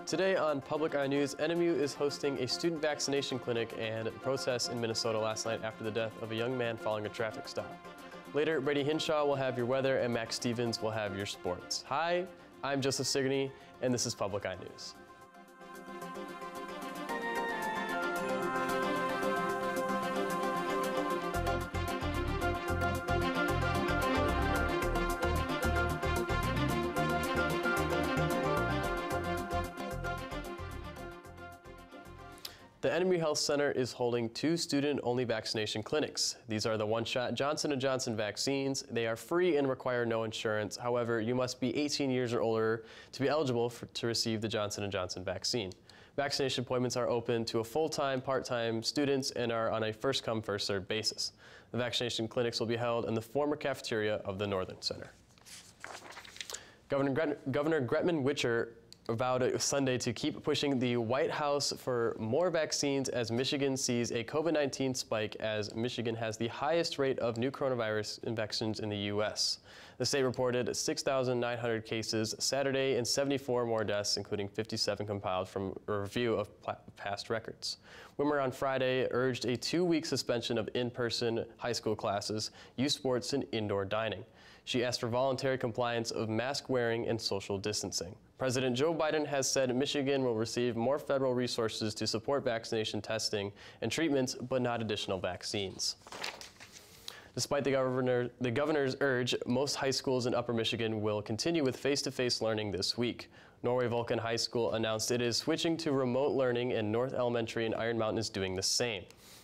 Today on Public Eye News, NMU is hosting a student vaccination clinic and protests in Minnesota last night after the death of a young man following a traffic stop. Later, Brady Hinshaw will have your weather and Max Stevens will have your sports. Hi, I'm Joseph Sigourney, and this is Public Eye News. The NMU Health Center is holding 2 student-only vaccination clinics. These are the one-shot Johnson & Johnson vaccines. They are free and require no insurance. However, you must be 18 years or older to be eligible to receive the Johnson & Johnson vaccine. Vaccination appointments are open to a full-time, part-time students and are on a first-come, first-served basis. The vaccination clinics will be held in the former cafeteria of the Northern Center. Governor Gretman-Whitcher vowed Sunday to keep pushing the White House for more vaccines as Michigan sees a COVID-19 spike, as Michigan has the highest rate of new coronavirus infections in the U.S. The state reported 6,900 cases Saturday and 74 more deaths, including 57 compiled from a review of past records. Whitmer on Friday urged a 2-week suspension of in-person high school classes, youth sports, and indoor dining. She asked for voluntary compliance of mask wearing and social distancing. President Joe Biden has said Michigan will receive more federal resources to support vaccination testing and treatments, but not additional vaccines. Despite the governor's urge, most high schools in Upper Michigan will continue with face-to-face learning this week. Norway Vulcan High School announced it is switching to remote learning, and North Elementary in Iron Mountain is doing the same.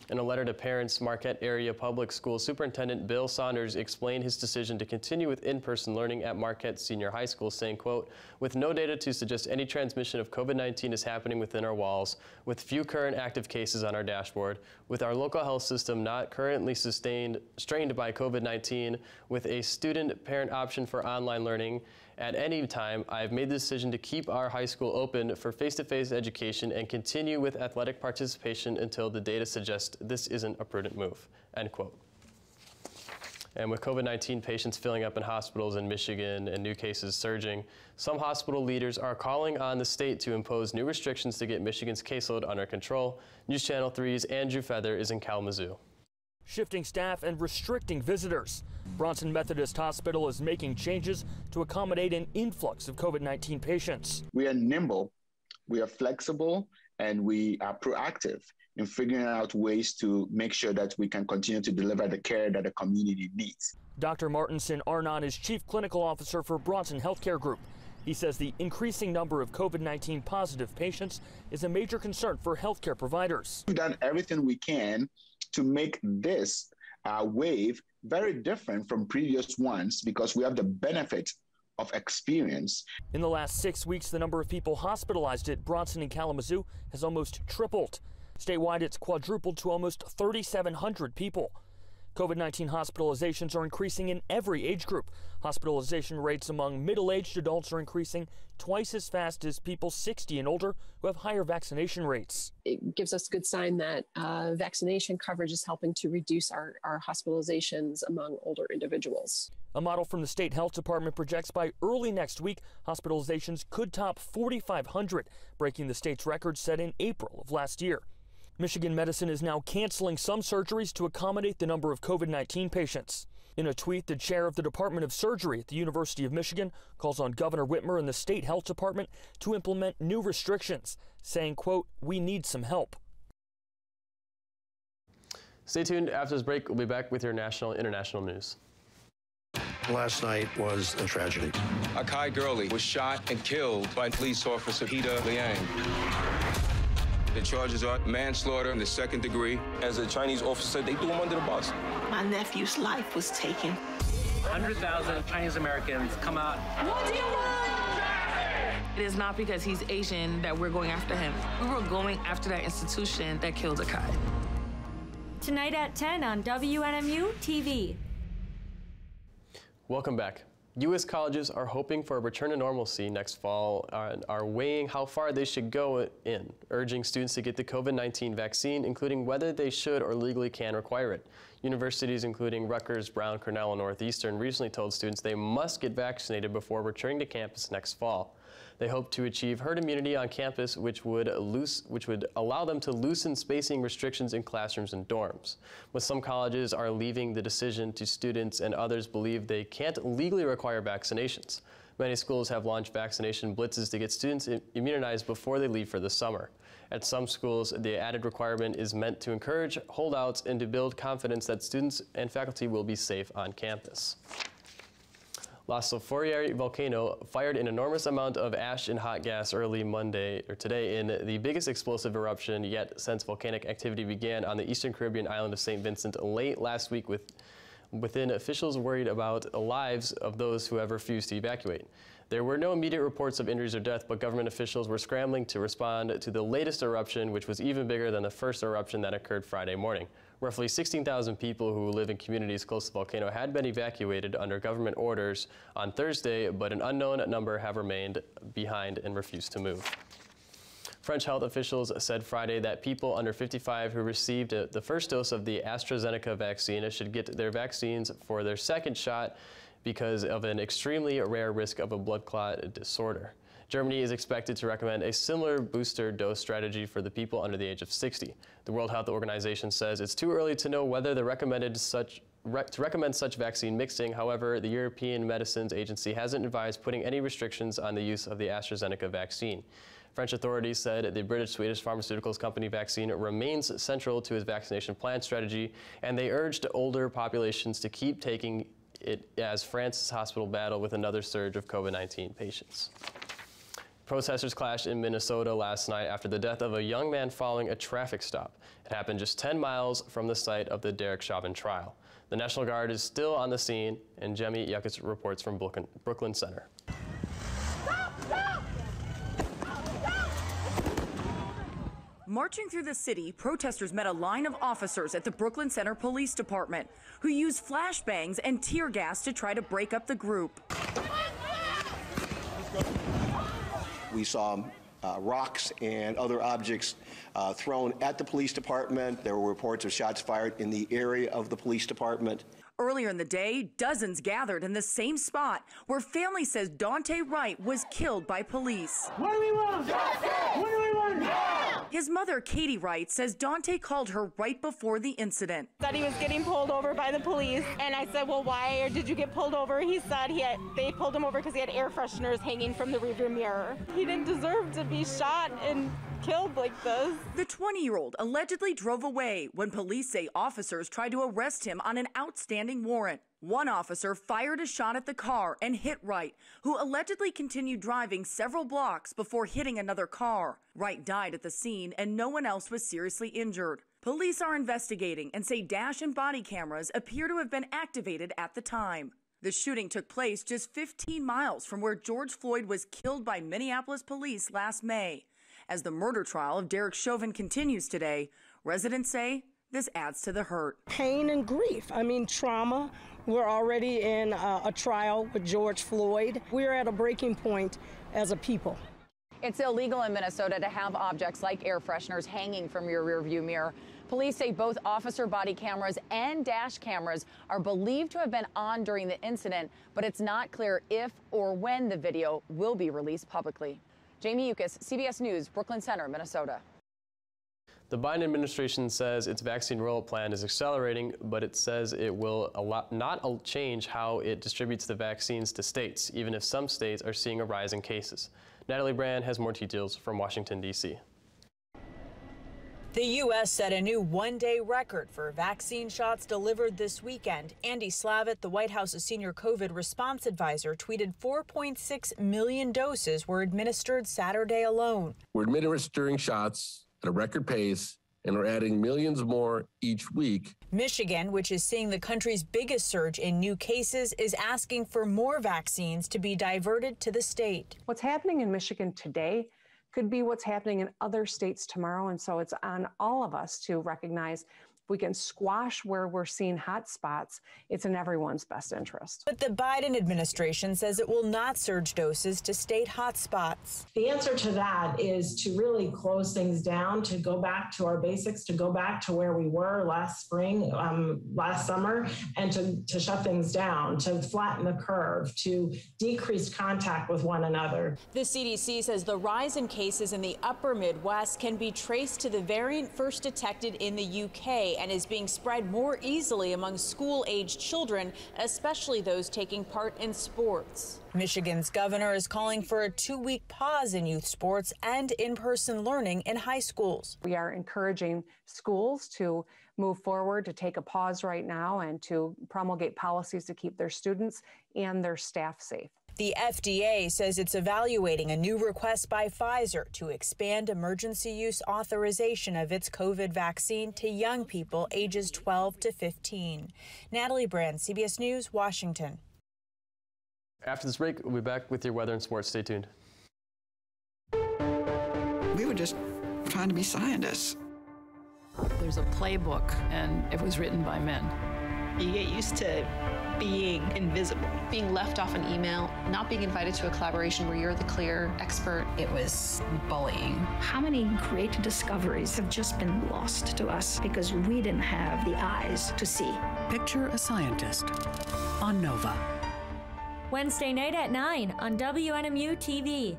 In a letter to parents, Marquette Area Public School Superintendent Bill Saunders explained his decision to continue with in-person learning at Marquette Senior High School, saying, quote, "With no data to suggest any transmission of COVID-19 is happening within our walls, with few current active cases on our dashboard, with our local health system not currently strained by COVID-19, with a student-parent option for online learning at any time, I have made the decision to keep our high school open for face-to-face education and continue with athletic participation until the data suggests this isn't a prudent move," end quote. And with COVID-19 patients filling up in hospitals in Michigan and new cases surging, some hospital leaders are calling on the state to impose new restrictions to get Michigan's caseload under control. News Channel 3's Andrew Feather is in Kalamazoo. Shifting staff and restricting visitors. Bronson Methodist Hospital is making changes to accommodate an influx of COVID-19 patients. We are nimble, we are flexible, and we are proactive in figuring out ways to make sure that we can continue to deliver the care that the community needs. Dr. Martinson Arnon is Chief Clinical Officer for Bronson Healthcare Group. He says the increasing number of COVID-19 positive patients is a major concern for healthcare providers. We've done everything we can to make this wave very different from previous ones because we have the benefit of experience. In the last 6 weeks, the number of people hospitalized at Bronson and Kalamazoo has almost tripled. Statewide, it's quadrupled to almost 3,700 people. COVID-19 hospitalizations are increasing in every age group. Hospitalization rates among middle-aged adults are increasing twice as fast as people 60 and older who have higher vaccination rates. It gives us a good sign that vaccination coverage is helping to reduce our hospitalizations among older individuals. A model from the state health department projects by early next week, hospitalizations could top 4,500, breaking the state's record set in April of last year. Michigan Medicine is now canceling some surgeries to accommodate the number of COVID-19 patients. In a tweet, the chair of the Department of Surgery at the University of Michigan calls on Governor Whitmer and the state health department to implement new restrictions, saying, quote, "We need some help." Stay tuned. After this break, we'll be back with your national and international news. Last night was a tragedy. Akai Gurley was shot and killed by police officer Peter Liang. The charges are manslaughter in the 2nd degree. As a Chinese officer, they threw him under the bus. My nephew's life was taken. 100,000 Chinese Americans come out. What do you want? It is not because he's Asian that we're going after him. We were going after that institution that killed Akai. Tonight at 10 on WNMU-TV. Welcome back. U.S. colleges are hoping for a return to normalcy next fall and are weighing how far they should go urging students to get the COVID-19 vaccine, including whether they should or legally can require it. Universities including Rutgers, Brown, Cornell, and Northeastern recently told students they must get vaccinated before returning to campus next fall. They hope to achieve herd immunity on campus, which would allow them to loosen spacing restrictions in classrooms and dorms. But some colleges are leaving the decision to students, and others believe they can't legally require vaccinations. Many schools have launched vaccination blitzes to get students immunized before they leave for the summer. At some schools, the added requirement is meant to encourage holdouts and to build confidence that students and faculty will be safe on campus. La Soufriere volcano fired an enormous amount of ash and hot gas early today in the biggest explosive eruption yet since volcanic activity began on the eastern Caribbean island of St. Vincent late last week, within officials worried about the lives of those who have refused to evacuate. There were no immediate reports of injuries or death, but government officials were scrambling to respond to the latest eruption, which was even bigger than the first eruption that occurred Friday morning. Roughly 16,000 people who live in communities close to the volcano had been evacuated under government orders on Thursday, but an unknown number have remained behind and refused to move. French health officials said Friday that people under 55 who received the first dose of the AstraZeneca vaccine should get their vaccines for their second shot because of an extremely rare risk of a blood clot disorder. Germany is expected to recommend a similar booster dose strategy for the people under the age of 60. The World Health Organization says it's too early to know whether they recommend such vaccine mixing. However, the European Medicines Agency hasn't advised putting any restrictions on the use of the AstraZeneca vaccine. French authorities said the British-Swedish pharmaceuticals company vaccine remains central to its vaccination plan strategy, and they urged older populations to keep taking it as France's hospital battle with another surge of COVID-19 patients. Protesters clashed in Minnesota last night after the death of a young man following a traffic stop. It happened just 10 miles from the site of the Derek Chauvin trial. The National Guard is still on the scene, and Jemmy Yuckis reports from Brooklyn Center. Marching through the city, protesters met a line of officers at the Brooklyn Center Police Department who used flashbangs and tear gas to try to break up the group. We saw rocks and other objects thrown at the police department. There were reports of shots fired in the area of the police department. Earlier in the day, dozens gathered in the same spot where family says Dante Wright was killed by police. What do we want? Justice! What do we want now? His mother, Katie Wright, says Dante called her right before the incident. Said he was getting pulled over by the police, and I said, well, why did you get pulled over? He said they pulled him over because he had air fresheners hanging from the rearview mirror. He didn't deserve to be shot and killed like this. The 20-year-old allegedly drove away when police say officers tried to arrest him on an outstanding warrant. One officer fired a shot at the car and hit Wright, who allegedly continued driving several blocks before hitting another car. Wright died at the scene and no one else was seriously injured. Police are investigating and say dash and body cameras appear to have been activated at the time. The shooting took place just 15 miles from where George Floyd was killed by Minneapolis police last May. As the murder trial of Derek Chauvin continues today, residents say this adds to the hurt. Pain and grief. I mean, trauma. We're already in a trial with George Floyd. We're at a breaking point as a people. It's illegal in Minnesota to have objects like air fresheners hanging from your rearview mirror. Police say both officer body cameras and dash cameras are believed to have been on during the incident, but it's not clear if or when the video will be released publicly. Jamie Yuccas, CBS News, Brooklyn Center, Minnesota. The Biden administration says its vaccine rollout plan is accelerating, but it says it will not change how it distributes the vaccines to states, even if some states are seeing a rise in cases. Natalie Brand has more details from Washington, D.C. The U.S. set a new one-day record for vaccine shots delivered this weekend. Andy Slavitt, the White House's senior COVID response advisor, tweeted 4.6 million doses were administered Saturday alone. We're administering shots at a record pace, and we're adding millions more each week. Michigan, which is seeing the country's biggest surge in new cases, is asking for more vaccines to be diverted to the state. What's happening in Michigan today could be what's happening in other states tomorrow, and so it's on all of us to recognize If we can squash where we're seeing hot spots, it's in everyone's best interest. But the Biden administration says it will not surge doses to state hotspots. The answer to that is to really close things down, to go back to our basics, to go back to where we were last spring, last summer, and to shut things down, to flatten the curve, to decrease contact with one another. The CDC says the rise in cases in the upper Midwest can be traced to the variant first detected in the UK and is being spread more easily among school-aged children, especially those taking part in sports. Michigan's governor is calling for a 2-week pause in youth sports and in-person learning in high schools. We are encouraging schools to move forward, to take a pause right now, and to promulgate policies to keep their students and their staff safe. The FDA says it's evaluating a new request by Pfizer to expand emergency use authorization of its COVID vaccine to young people ages 12 to 15. Natalie Brand, CBS News, Washington. After this break, we'll be back with your weather and sports. Stay tuned. We were just trying to be scientists. There's a playbook, and it was written by men. You get used to being invisible. Being left off an email, not being invited to a collaboration where you're the clear expert. It was bullying. How many great discoveries have just been lost to us because we didn't have the eyes to see? Picture a scientist on Nova. Wednesday night at 9 on WNMU-TV.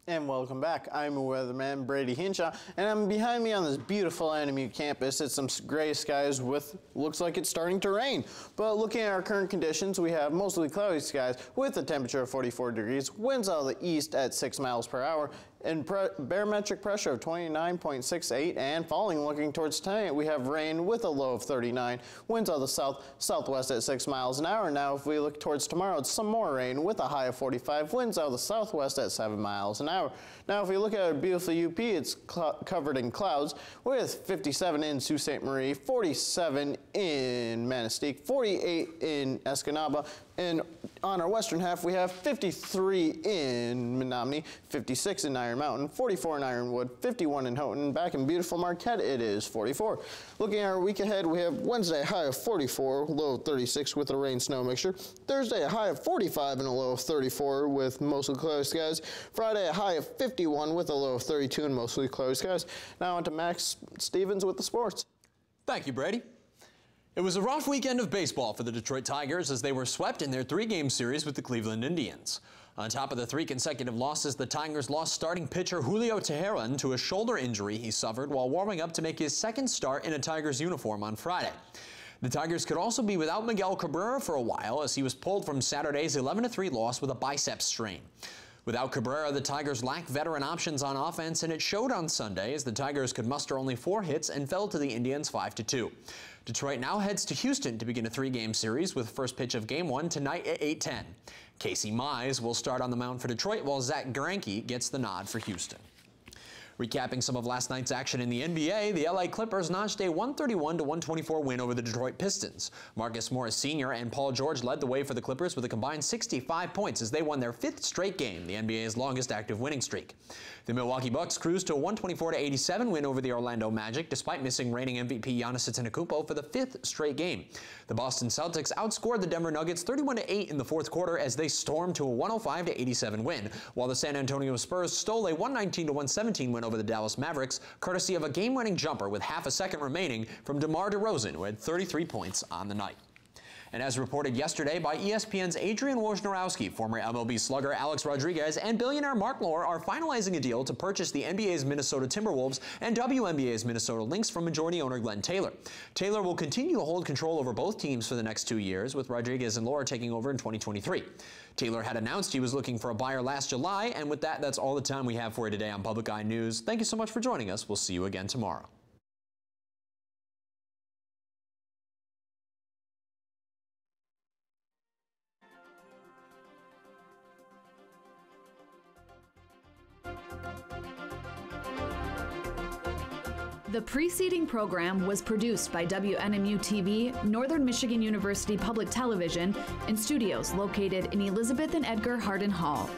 And welcome back. I'm weatherman Brady Hinshaw, and behind me on this beautiful NMU campus, it's some gray skies with looks like it's starting to rain. But looking at our current conditions, we have mostly cloudy skies with a temperature of 44 degrees, winds out of the east at 6 miles per hour, and barometric pressure of 29.68, and falling looking towards tonight, we have rain with a low of 39, winds out of the southwest at 6 miles an hour. Now, if we look towards tomorrow, it's some more rain with a high of 45, winds out of the southwest at 7 miles an hour. Now, if we look at our beautiful UP, it's covered in clouds with 57 in Sault Ste. Marie, 47 in Manistee, 48 in Escanaba, and on our western half, we have 53 in Menominee, 56 in Iron Mountain, 44 in Ironwood, 51 in Houghton. Back in beautiful Marquette, it is 44. Looking at our week ahead, we have Wednesday a high of 44, low of 36 with a rain-snow mixture. Thursday a high of 45 and a low of 34 with mostly cloudy skies. Friday a high of 51 with a low of 32 and mostly cloudy skies. Now on to Max Stevens with the sports. Thank you, Brady. It was a rough weekend of baseball for the Detroit Tigers as they were swept in their 3-game series with the Cleveland Indians. On top of the 3 consecutive losses, the Tigers lost starting pitcher Julio Teheran to a shoulder injury he suffered while warming up to make his second start in a Tigers uniform on Friday. The Tigers could also be without Miguel Cabrera for a while as he was pulled from Saturday's 11-3 loss with a biceps strain. Without Cabrera, the Tigers lacked veteran options on offense, and it showed on Sunday as the Tigers could muster only 4 hits and fell to the Indians 5-2. Detroit now heads to Houston to begin a 3-game series with first pitch of Game 1 tonight at 8:10. Casey Mize will start on the mound for Detroit while Zach Greinke gets the nod for Houston. Recapping some of last night's action in the NBA, the LA Clippers notched a 131-124 win over the Detroit Pistons. Marcus Morris Sr. and Paul George led the way for the Clippers with a combined 65 points as they won their 5th straight game, the NBA's longest active winning streak. The Milwaukee Bucks cruised to a 124-87 win over the Orlando Magic despite missing reigning MVP Giannis Antetokounmpo for the 5th straight game. The Boston Celtics outscored the Denver Nuggets 31-8 in the 4th quarter as they stormed to a 105-87 win, while the San Antonio Spurs stole a 119-117 win over the Dallas Mavericks, courtesy of a game-winning jumper with half a second remaining from DeMar DeRozan, who had 33 points on the night. And as reported yesterday by ESPN's Adrian Wojnarowski, former MLB slugger Alex Rodriguez and billionaire Mark Lore are finalizing a deal to purchase the NBA's Minnesota Timberwolves and WNBA's Minnesota Lynx from majority owner Glenn Taylor. Taylor will continue to hold control over both teams for the next 2 years, with Rodriguez and Lore taking over in 2023. Taylor had announced he was looking for a buyer last July, and with that, that's all the time we have for you today on Public Eye News. Thank you so much for joining us. We'll see you again tomorrow. The preceding program was produced by WNMU-TV, Northern Michigan University Public Television, in studios located in Elizabeth and Edgar Hardin Hall.